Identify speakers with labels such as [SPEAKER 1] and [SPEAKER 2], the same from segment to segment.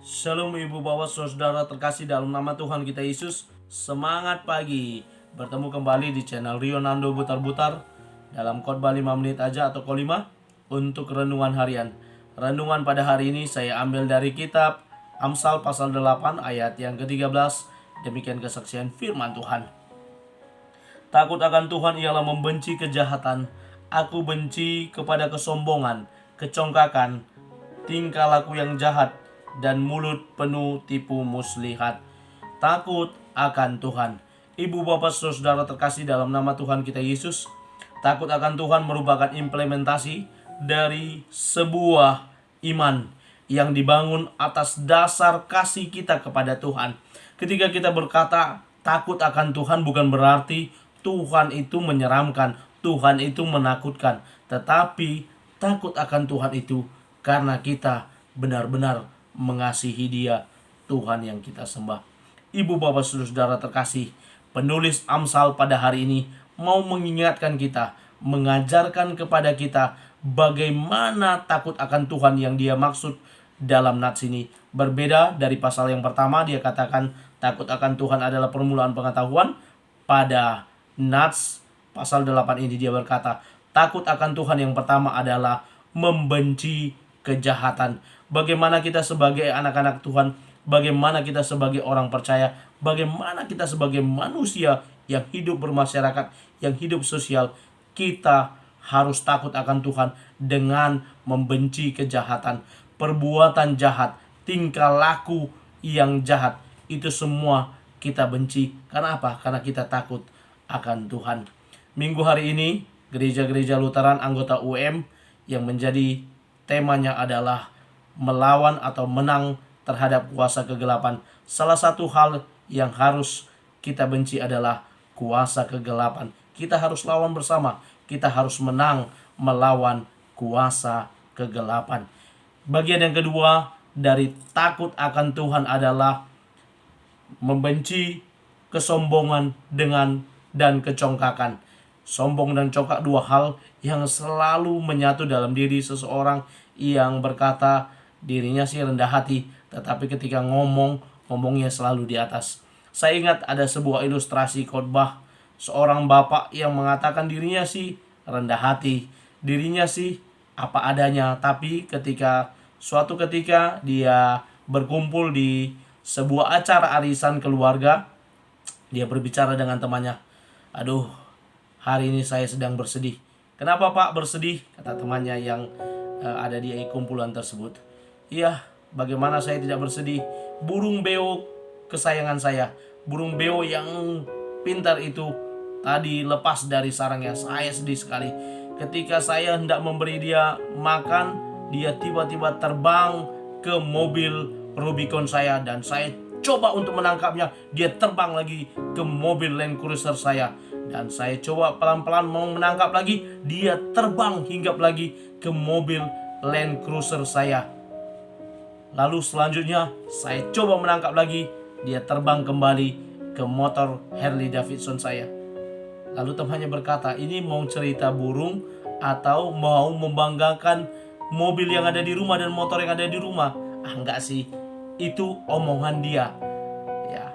[SPEAKER 1] Shalom ibu bapak saudara terkasih dalam nama Tuhan kita Yesus. Semangat pagi. Bertemu kembali di channel Rio Nando Butar-Butar dalam khotbah 5 menit aja atau kolima untuk renungan harian. Renungan pada hari ini saya ambil dari kitab Amsal pasal 8 ayat yang ke-13. Demikian kesaksian firman Tuhan. Takut akan Tuhan ialah membenci kejahatan. Aku benci kepada kesombongan, kecongkakan, tingkah laku yang jahat, dan mulut penuh tipu muslihat. Takut akan Tuhan. Ibu bapak saudara terkasih dalam nama Tuhan kita Yesus, takut akan Tuhan merupakan implementasi dari sebuah iman yang dibangun atas dasar kasih kita kepada Tuhan. Ketika kita berkata takut akan Tuhan, bukan berarti Tuhan itu menyeramkan, Tuhan itu menakutkan, tetapi takut akan Tuhan itu karena kita benar-benar mengasihi Dia, Tuhan yang kita sembah. Ibu bapak saudara terkasih, penulis Amsal pada hari ini mau mengingatkan kita, mengajarkan kepada kita bagaimana takut akan Tuhan yang dia maksud dalam nats ini. Berbeda dari pasal yang pertama, dia katakan takut akan Tuhan adalah permulaan pengetahuan. Pada nats pasal 8 ini dia berkata takut akan Tuhan yang pertama adalah membenci kejahatan. Bagaimana kita sebagai anak-anak Tuhan, bagaimana kita sebagai orang percaya, bagaimana kita sebagai manusia yang hidup bermasyarakat, yang hidup sosial, kita harus takut akan Tuhan dengan membenci kejahatan, perbuatan jahat, tingkah laku yang jahat. Itu semua kita benci. Karena apa? Karena kita takut akan Tuhan. Minggu hari ini, gereja-gereja Lutheran anggota UM yang menjadi temanya adalah melawan atau menang terhadap kuasa kegelapan. Salah satu hal yang harus kita benci adalah kuasa kegelapan. Kita harus lawan bersama. Kita harus menang melawan kuasa kegelapan. Bagian yang kedua dari takut akan Tuhan adalah membenci kesombongan dan kecongkakan. Sombong dan congkak dua hal yang selalu menyatu dalam diri seseorang yang berkata dirinya sih rendah hati, tetapi ketika ngomongnya selalu di atas. Saya ingat ada sebuah ilustrasi khotbah seorang bapak yang mengatakan dirinya sih rendah hati, dirinya sih apa adanya, tapi suatu ketika dia berkumpul di sebuah acara arisan keluarga, dia berbicara dengan temannya. Aduh, hari ini saya sedang bersedih. Kenapa Pak bersedih? Kata temannya yang ada di kumpulan tersebut. Iya, bagaimana saya tidak bersedih? Burung beo kesayangan saya, burung beo yang pintar itu tadi lepas dari sarangnya. Saya sedih sekali. Ketika saya hendak memberi dia makan, dia tiba-tiba terbang ke mobil Rubicon saya, dan saya coba untuk menangkapnya. Dia terbang lagi ke mobil Land Cruiser saya, dan saya coba pelan-pelan mau menangkap lagi. Dia terbang hinggap lagi ke mobil Land Cruiser saya. Lalu selanjutnya saya coba menangkap lagi. Dia terbang kembali ke motor Harley Davidson saya. Lalu temannya berkata, ini mau cerita burung atau mau membanggakan mobil yang ada di rumah dan motor yang ada di rumah? Enggak sih, itu omongan dia. Ya,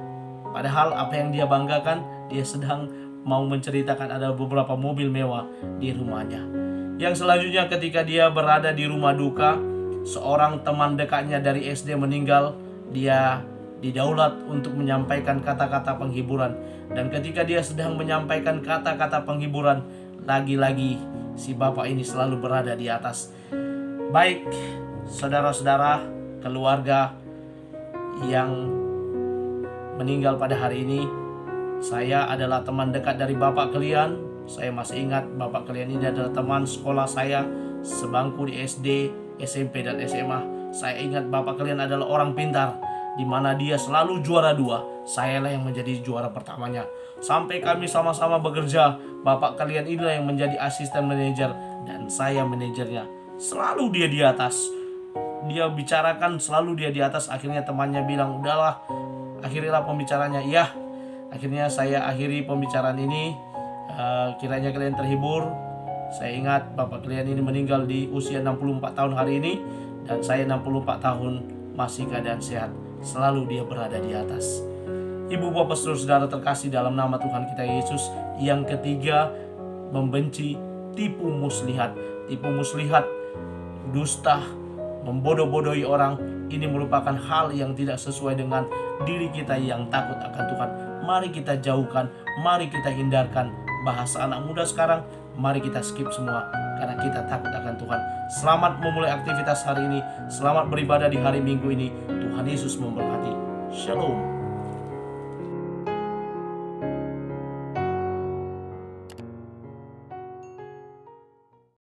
[SPEAKER 1] padahal apa yang dia banggakan, dia sedang mau menceritakan ada beberapa mobil mewah di rumahnya. Yang selanjutnya ketika dia berada di rumah duka, seorang teman dekatnya dari SD meninggal. Dia didaulat untuk menyampaikan kata-kata penghiburan. Dan ketika dia sedang menyampaikan kata-kata penghiburan, lagi-lagi si bapak ini selalu berada di atas. Baik, saudara-saudara, keluarga yang meninggal pada hari ini, saya adalah teman dekat dari bapak kalian. Saya masih ingat bapak kalian ini adalah teman sekolah saya sebangku di SD, SMP dan SMA. Saya ingat bapak kalian adalah orang pintar, di mana dia selalu juara 2. Sayalah yang menjadi juara pertamanya. Sampai kami sama-sama bekerja, bapak kalian inilah yang menjadi asisten manajer dan saya manajernya. Selalu dia di atas. Dia bicarakan selalu dia di atas. Akhirnya temannya bilang, udahlah, akhirilah pembicaranya. Iya, akhirnya saya akhiri pembicaraan ini. Kiranya kalian terhibur. Saya ingat bapak kalian ini meninggal di usia 64 tahun hari ini, dan saya 64 tahun masih keadaan sehat, selalu dia berada di atas. Ibu bapak saudara terkasih dalam nama Tuhan kita Yesus. Yang ketiga, membenci tipu muslihat. Tipu muslihat, dusta, membodoh-bodohi orang, ini merupakan hal yang tidak sesuai dengan diri kita yang takut akan Tuhan. Mari kita jauhkan, mari kita hindarkan. Bahasa anak muda sekarang, mari kita skip semua karena kita takut akan Tuhan. Selamat memulai aktivitas hari ini, selamat beribadah di hari Minggu ini. Tuhan Yesus memberkati. Shalom.